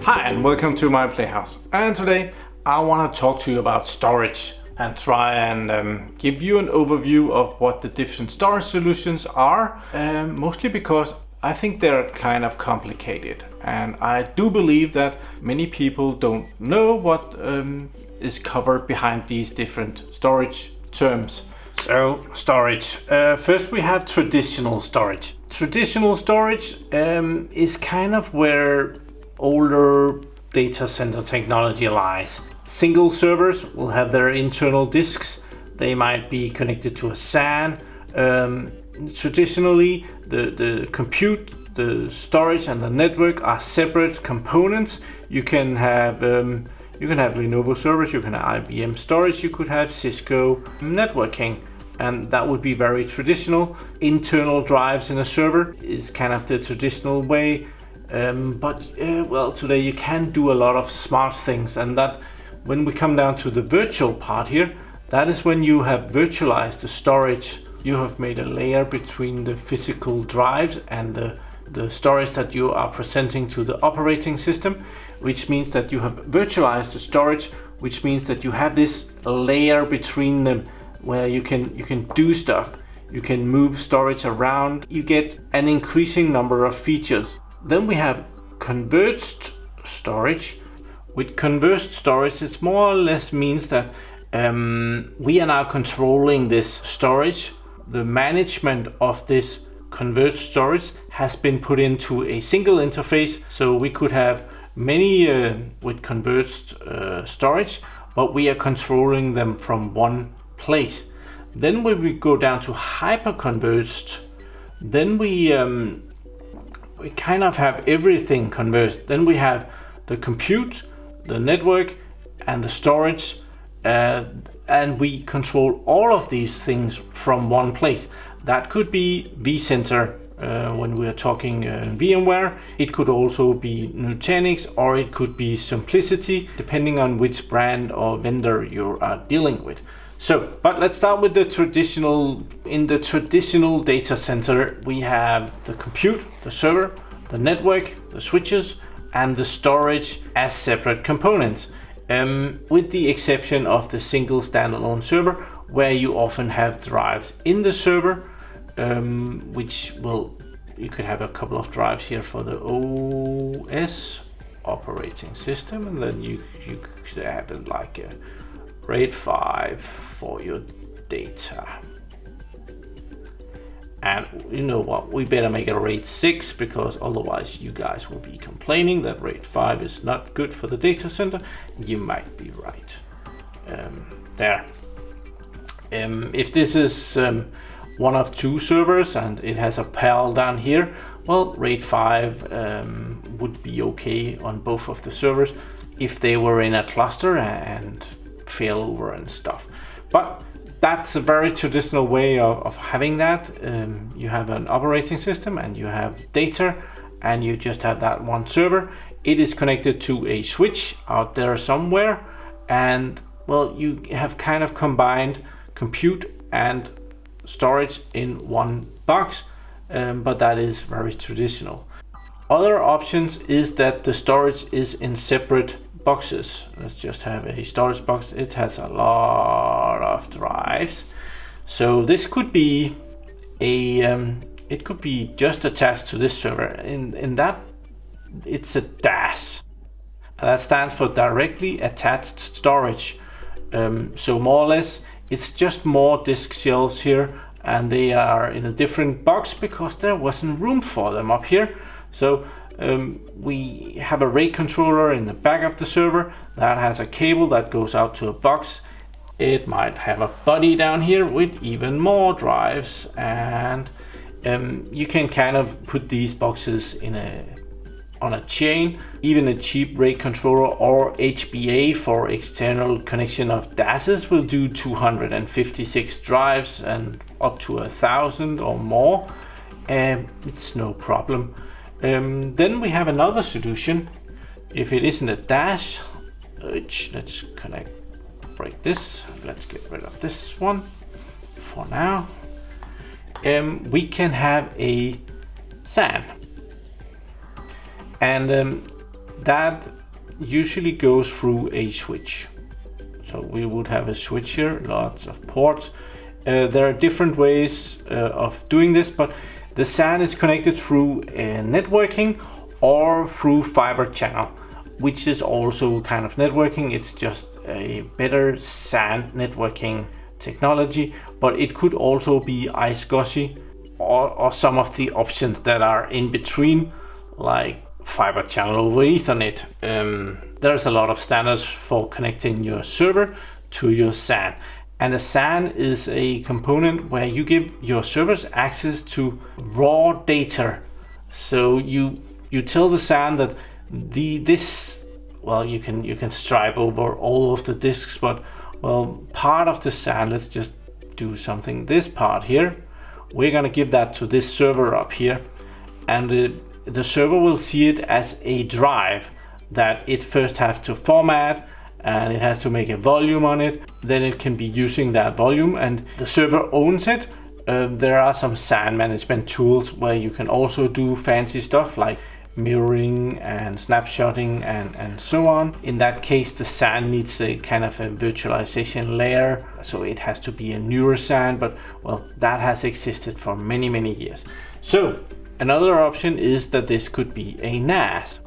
Hi and welcome to my PlayHouse, and today I want to talk to you about storage and try and give you an overview of what the different storage solutions are, mostly because I think they're kind of complicated, and I do believe that many people don't know what is covered behind these different storage terms. So storage, first we have traditional storage. Traditional storage is kind of where older data center technology lies. Single servers will have their internal disks. They might be connected to a SAN. Traditionally, the compute, the storage, and the network are separate components. You can have Lenovo servers, you can have IBM storage, you could have Cisco networking, and that would be very traditional. Internal drives in a server is kind of the traditional way. But today you can do a lot of smart things, and that when we come down to the virtual part here, that is when you have virtualized the storage. You have made a layer between the physical drives and the storage that you are presenting to the operating system, which means that you have virtualized the storage, which means that you have this layer between them where you can do stuff. You can move storage around. You get an increasing number of features. Then we have converged storage. With converged storage, it more or less means that we are now controlling this storage. The management of this converged storage has been put into a single interface. So we could have many with converged storage, but we are controlling them from one place. Then when we go down to hyper-converged, then we kind of have everything converged. Then we have the compute, the network, and the storage, and we control all of these things from one place. That could be vCenter when we are talking VMware. It could also be Nutanix, or it could be Simplicity, depending on which brand or vendor you are dealing with. So, but let's start with the traditional. In the traditional data center, we have the compute, the server, the network, the switches, and the storage as separate components, with the exception of the single standalone server, where you often have drives in the server, you could have a couple of drives here for the OS operating system, and then you could add like a RAID 5 for your data. And you know what, we better make it a RAID 6, because otherwise you guys will be complaining that RAID 5 is not good for the data center. You might be right. There. If this is one of two servers and it has a PAL down here, well, RAID 5 would be okay on both of the servers if they were in a cluster and fail over and stuff. But that's a very traditional way of having that. You have an operating system and you have data, and you just have that one server. It is connected to a switch out there somewhere, and well, you have kind of combined compute and storage in one box, but that is very traditional. Other options is that the storage is in separate boxes. Let's just have a storage box. It has a lot of drives, so this could be it could be just attached to this server. In that, it's a DAS, and that stands for directly attached storage. So more or less, it's just more disk shelves here, and they are in a different box because there wasn't room for them up here. So we have a RAID controller in the back of the server that has a cable that goes out to a box. It might have a body down here with even more drives, and you can kind of put these boxes on a chain. Even a cheap RAID controller or HBA for external connection of DASs will do 256 drives and up to 1,000 or more. It's no problem. Then we have another solution. If it isn't a dash, let's break this. Let's get rid of this one for now. we can have a SAN, and that usually goes through a switch. So we would have a switch here, lots of ports. There are different ways of doing this, but the SAN is connected through networking or through fiber channel, which is also kind of networking. It's just a better SAN networking technology, but it could also be iSCSI or some of the options that are in between, like fiber channel over Ethernet. There's a lot of standards for connecting your server to your SAN. And a SAN is a component where you give your servers access to raw data. So you tell the SAN that well, you can stripe over all of the disks, but well, part of the SAN, let's just do something. This part here, we're gonna give that to this server up here, and the server will see it as a drive that it first has to format, and it has to make a volume on it. Then it can be using that volume, and the server owns it. There are some SAN management tools where you can also do fancy stuff like mirroring and snapshotting and so on. In that case, the SAN needs a kind of a virtualization layer, so it has to be a newer SAN, but well, that has existed for many years. So another option is that this could be a NAS.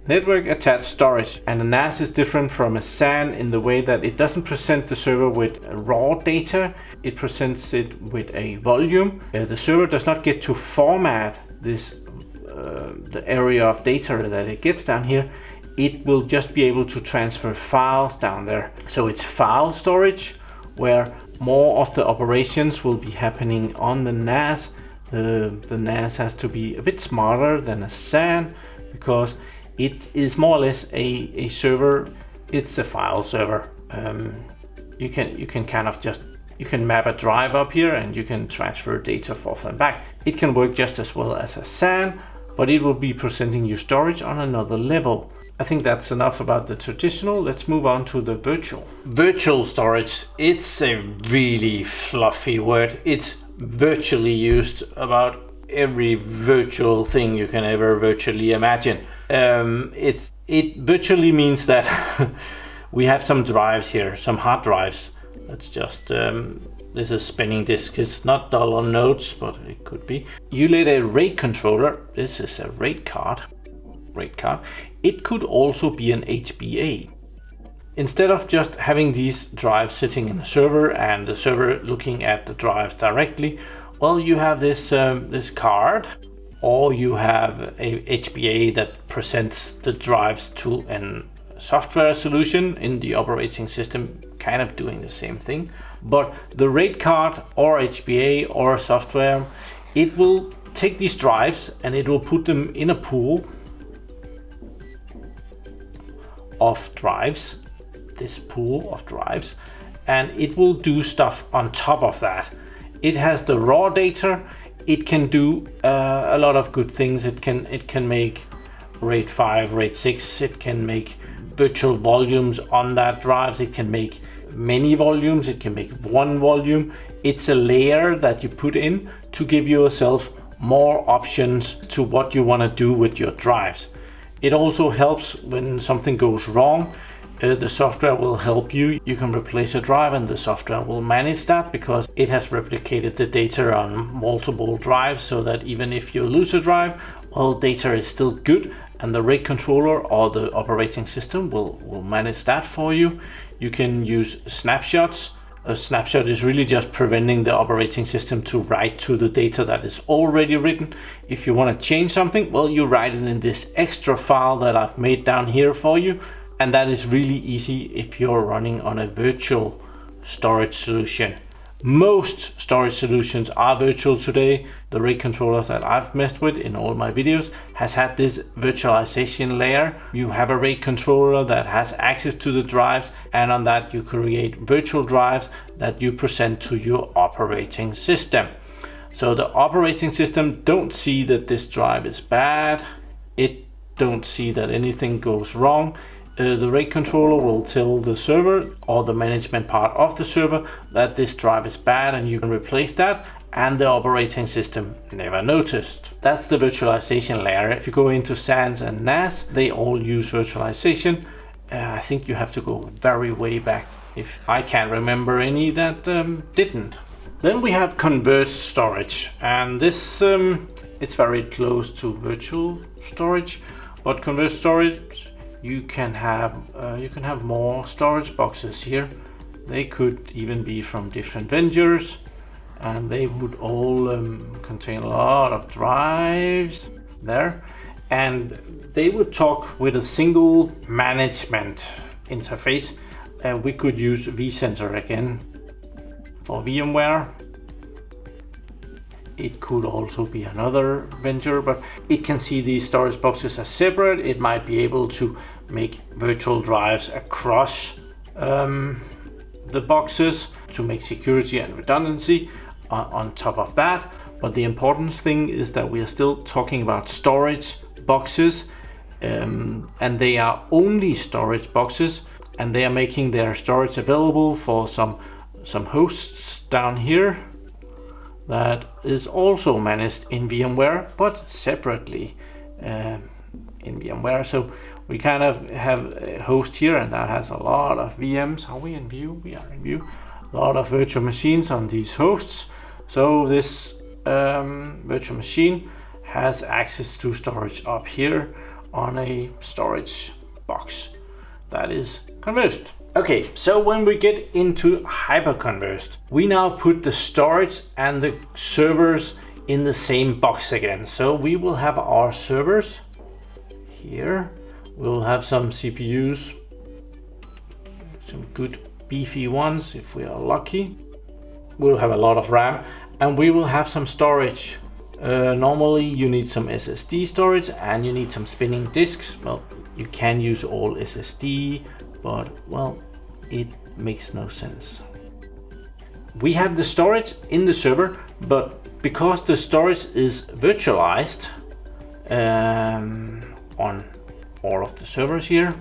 Network attached storage, and a NAS is different from a SAN in the way that it doesn't present the server with raw data, it presents it with a volume. The server does not get to format this the area of data that it gets down here. It will just be able to transfer files down there. So it's file storage, where more of the operations will be happening on the NAS. The NAS has to be a bit smarter than a SAN because it is more or less a server. It's a file server. You can kind of just, you can map a drive up here and you can transfer data forth and back. It can work just as well as a SAN, but it will be presenting you storage on another level. I think that's enough about the traditional. Let's move on to the virtual. Virtual storage, it's a really fluffy word. It's virtually used about every virtual thing you can ever virtually imagine. It virtually means that we have some drives here, some hard drives. Let's just this is spinning disk. It's not dull on nodes, but it could be. You let a RAID controller. This is a RAID card. It could also be an HBA. Instead of just having these drives sitting in a server and the server looking at the drives directly, well, you have this this card, or you have a HBA that presents the drives to a software solution in the operating system, kind of doing the same thing. But the RAID card or HBA or software, it will take these drives and it will put them in a pool of drives, this pool of drives, and it will do stuff on top of that. It has the raw data. It can do a lot of good things. It can make RAID 5, RAID 6. It can make virtual volumes on that drives. It can make many volumes. It can make one volume. It's a layer that you put in to give yourself more options to what you want to do with your drives. It also helps when something goes wrong. The software will help you. You can replace a drive and the software will manage that because it has replicated the data on multiple drives, so that even if you lose a drive, well, data is still good, and the RAID controller or the operating system will manage that for you. You can use snapshots. A snapshot is really just preventing the operating system to write to the data that is already written. If you want to change something, well, you write it in this extra file that I've made down here for you. And that is really easy if you're running on a virtual storage solution. Most storage solutions are virtual today. The RAID controllers that I've messed with in all my videos has had this virtualization layer. You have a RAID controller that has access to the drives, and on that you create virtual drives that you present to your operating system. So the operating system don't see that this drive is bad. It don't see that anything goes wrong. The RAID controller will tell the server or the management part of the server that this drive is bad and you can replace that, and the operating system never noticed. That's the virtualization layer. If you go into SANS and NAS, they all use virtualization. I think you have to go very way back. If I can't remember any that didn't. Then we have converged storage, and this it's very close to virtual storage, but converged storage you can have more storage boxes here. They could even be from different vendors, and they would all contain a lot of drives there, and they would talk with a single management interface. We could use vCenter again for VMware. It could also be another vendor, but it can see these storage boxes as separate. It might be able to make virtual drives across the boxes to make security and redundancy on top of that. But the important thing is that we are still talking about storage boxes, and they are only storage boxes, and they are making their storage available for some hosts down here that is also managed in VMware, but separately in VMware. So we kind of have a host here, and that has a lot of VMs. Are we in view? We are in view. A lot of virtual machines on these hosts. So this virtual machine has access to storage up here on a storage box that is converged. Okay, so when we get into hyper-converged, we now put the storage and the servers in the same box again. So we will have our servers here. We'll have some CPUs, some good beefy ones if we are lucky. We'll have a lot of RAM, and we will have some storage. Normally you need some SSD storage and you need some spinning disks. Well, you can use all SSD, but well, it makes no sense. We have the storage in the server, but because the storage is virtualized on all of the servers here,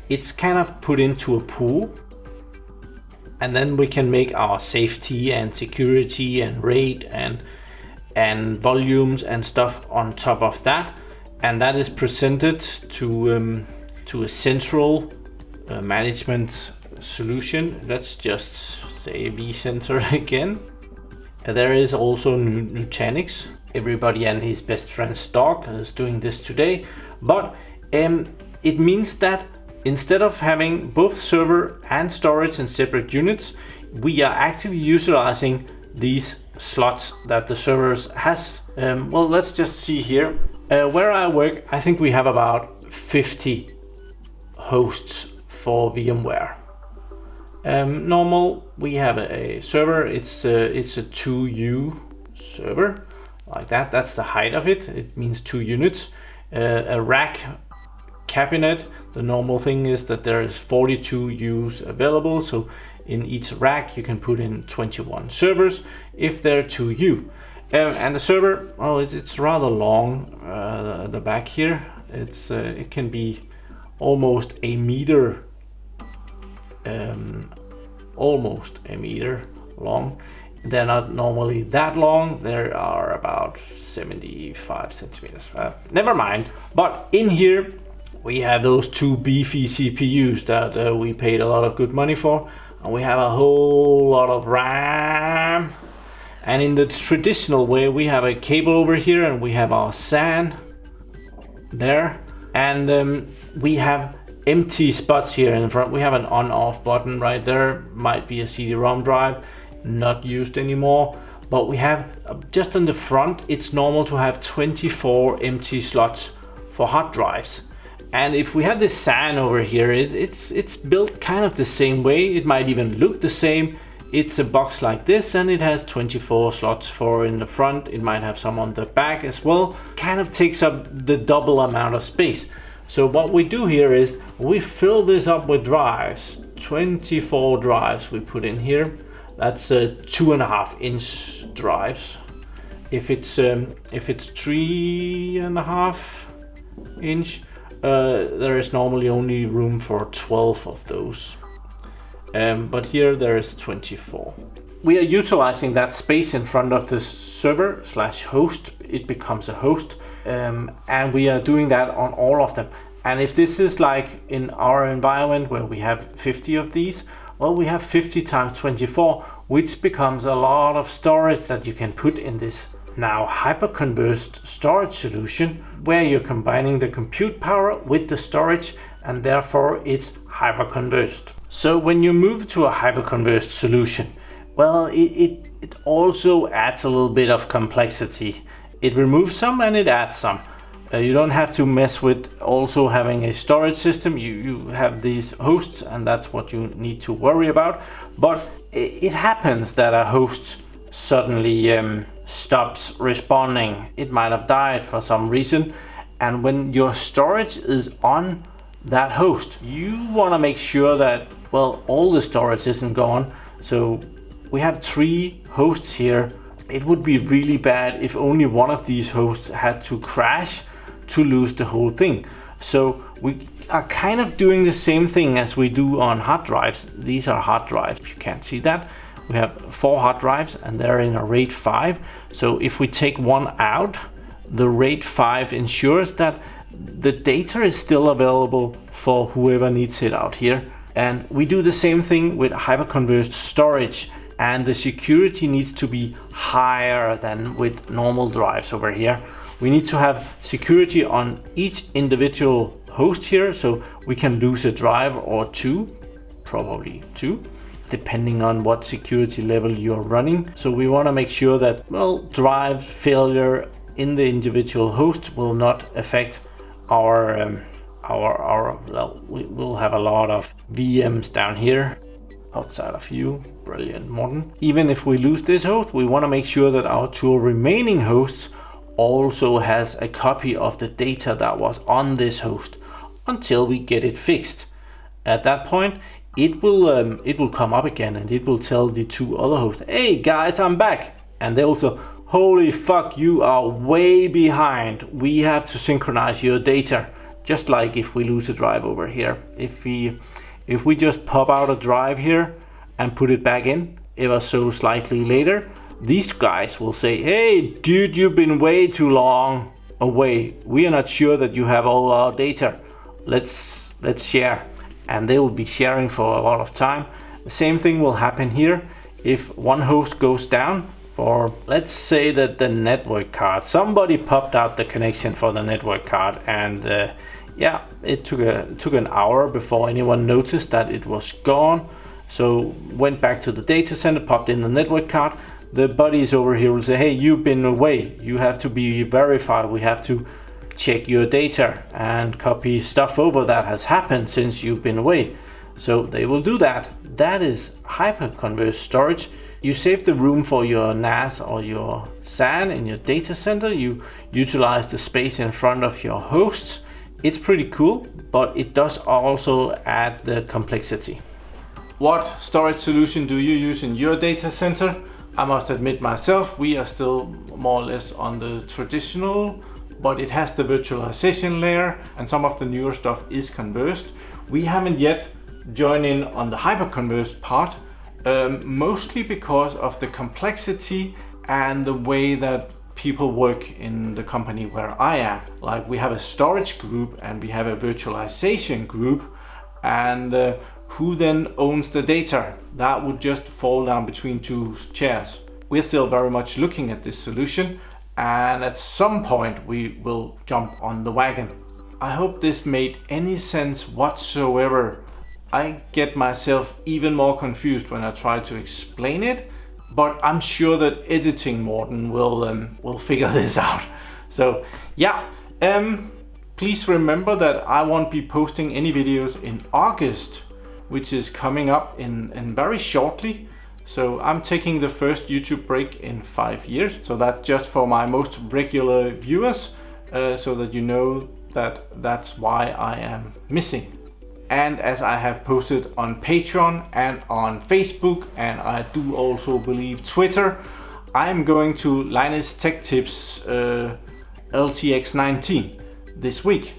it's kind of put into a pool, and then we can make our safety and security and rate and volumes and stuff on top of that, and that is presented to a central management solution. Let's just say vCenter again. There is also Nutanix. Everybody and his best friend's dog is doing this today, but it means that instead of having both server and storage in separate units, we are actively utilizing these slots that the servers has. Well, let's just see here. Where I work, I think we have about 50 hosts for VMware. Normal, we have a server. It's a 2U server like that. That's the height of it. It means 2 units. A rack cabinet. The normal thing is that there is 42 U's available. So in each rack you can put in 21 servers if they're 2U. And the server, well, it's rather long. The back here, it can be almost a meter. Almost a meter long. They're not normally that long. They are about 75 centimeters. Never mind. But in here we have those 2 beefy CPUs that we paid a lot of good money for, and we have a whole lot of RAM. And in the traditional way, we have a cable over here, and we have our SAN there, and we have empty spots here in front. We have an on-off button right there. Might be a CD-ROM drive, not used anymore. But we have just on the front, it's normal to have 24 empty slots for hard drives. And if we have this SAN over here, it's built kind of the same way. It might even look the same. It's a box like this, and it has 24 slots for in the front. It might have some on the back as well. Kind of takes up the double amount of space. So what we do here is we fill this up with drives. 24 drives we put in here. That's 2.5 inch drives. If it's 3.5 inch, there is normally only room for 12 of those. But here there is 24. we are utilizing that space in front of the server slash host. It becomes a host, and we are doing that on all of them. And if this is like in our environment where we have 50 of these, well, we have 50 times 24, which becomes a lot of storage that you can put in this now hyper-converged storage solution, where you're combining the compute power with the storage, and therefore it's hyper-converged. So when you move to a hyper-converged solution, well, it also adds a little bit of complexity. It removes some and it adds some. You don't have to mess with also having a storage system. You have these hosts, and that's what you need to worry about. But it happens that a host suddenly stops responding. It might have died for some reason, and when your storage is on that host, you want to make sure that, well, all the storage isn't gone. So we have 3 hosts here. It would be really bad if only one of these hosts had to crash to lose the whole thing. So we are kind of doing the same thing as we do on hard drives. These are hard drives, if you can't see that. We have 4 hard drives and they're in a RAID 5. So if we take one out, the RAID 5 ensures that the data is still available for whoever needs it out here. And we do the same thing with hyper-converged storage, and the security needs to be higher than with normal drives over here. We need to have security on each individual host here, so we can lose a drive or 2, probably 2, depending on what security level you're running. So we want to make sure that, well, drive failure in the individual host will not affect our well, we will have a lot of VMs down here outside of you. Brilliant, Morten. Even if we lose this host, we want to make sure that our 2 remaining hosts also has a copy of the data that was on this host until we get it fixed. At that point, it will come up again, and it will tell the 2 other hosts, hey guys, I'm back. And they also, holy fuck, you are way behind. We have to synchronize your data. Just like if we lose a drive over here. If we just pop out a drive here and put it back in ever so slightly later, these guys will say, hey dude, you've been way too long away. We are not sure that you have all our data. Let's share. And they will be sharing for a lot of time. The same thing will happen here. If one host goes down, for let's say that the network card, somebody popped out the connection for the network card, and yeah, it took an hour before anyone noticed that it was gone. So went back to the data center, popped in the network card. The buddies over here will say, hey, you've been away. You have to be verified. We have to check your data and copy stuff over that has happened since you've been away. So they will do that. That is hyper-converged storage. You save the room for your NAS or your SAN in your data center. You utilize the space in front of your hosts. It's pretty cool, but it does also add the complexity. What storage solution do you use in your data center? I must admit myself, we are still more or less on the traditional, but it has the virtualization layer, and some of the newer stuff is converged. We haven't yet joined in on the hyper-converged part, mostly because of the complexity and the way that people work in the company where I am. Like, we have a storage group and we have a virtualization group, and who then owns the data? That would just fall down between 2 chairs. We're still very much looking at this solution, and at some point we will jump on the wagon. I hope this made any sense whatsoever. I get myself even more confused when I try to explain it, but I'm sure that editing Morten will figure this out. So yeah, please remember that I won't be posting any videos in August, which is coming up in very shortly. So I'm taking the first YouTube break in 5 years. So that's just for my most regular viewers, so that you know that that's why I am missing. And as I have posted on Patreon and on Facebook, and I do also believe Twitter, I'm going to Linus Tech Tips LTX 19 this week.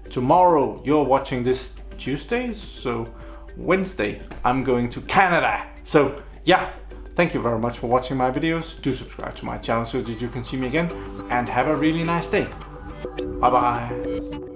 Tomorrow, you're watching this Tuesday, so Wednesday I'm going to Canada. So yeah, Thank you very much for watching my videos. Do subscribe to my channel so that you can see me again, and have a really nice day. Bye bye.